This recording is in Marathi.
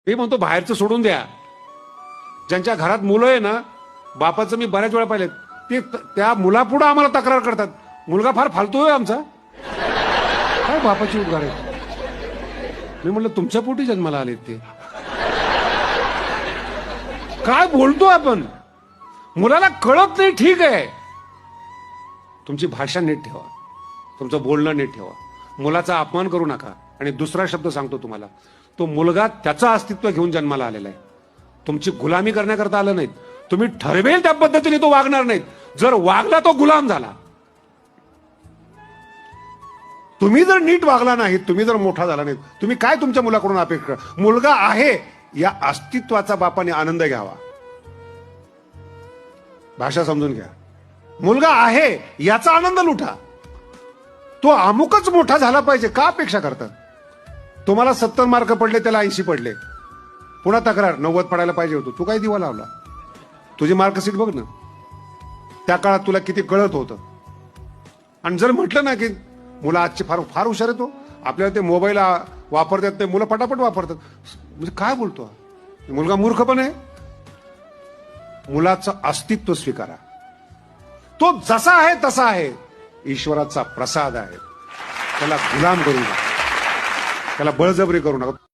मी म्हणतो बाहेरचं सोडून द्या. ज्यांच्या घरात मुलं आहे ना, बापाचं मी बऱ्याच वेळा पाहिलेत, ते त्या मुलापुढे आम्हाला तक्रार करतात, मुलगा फार फालतू आहे आमचा. काय बापाची उद्गार आहे. मी म्हणलं तुमच्या पोटी जन्माला आलेत ते. काय बोलतो आपण. मुलाला कळत नाही, ठीक आहे. तुमची भाषा नीट ठेवा, तुमचं बोलणं नीट ठेवा, मुलाचा अपमान करू नका. आणि दुसरा शब्द सांगतो तुम्हाला, तो मुलगा त्याचं अस्तित्व घेऊन जन्माला आलेला आहे. तुमची गुलामी करण्याकरता आलं नाहीत. तुम्ही ठरवेल त्या पद्धतीने तो वागणार नाहीत. जर वागला तो गुलाम झाला. तुम्ही जर नीट वागला नाहीत, तुम्ही जर मोठा झाला नाहीत, तुम्ही काय तुमच्या मुलाकडून अपेक्षा. मुलगा आहे या अस्तित्वाचा बापाने आनंद घ्यावा. भाषा समजून घ्या. मुलगा आहे याचा आनंद लुटा. तो अमुकच मोठा झाला पाहिजे का अपेक्षा करतात. तुम्हाला 70 मार्क पडले, त्याला 80 पडले, पुन्हा तक्रार 90 पडायला पाहिजे होतं. तू काय दिवा लावला. तुझी मार्कशीट बघ ना, त्या काळात तुला किती कळत होतं. आणि जर म्हटलं ना की मुलं आजचे फार फार हुशार आहे, तो आपल्याला ते मोबाईल वापरतात, ते मुलं पटापट वापरतात, म्हणजे काय बोलतो. मुलगा मूर्ख पण आहे. मुलाचं अस्तित्व स्वीकारा. तो जसा आहे तसा आहे, ईश्वराचा प्रसाद आहे. त्याला गुलाम करू नका, त्याला बळजबरी करू नका.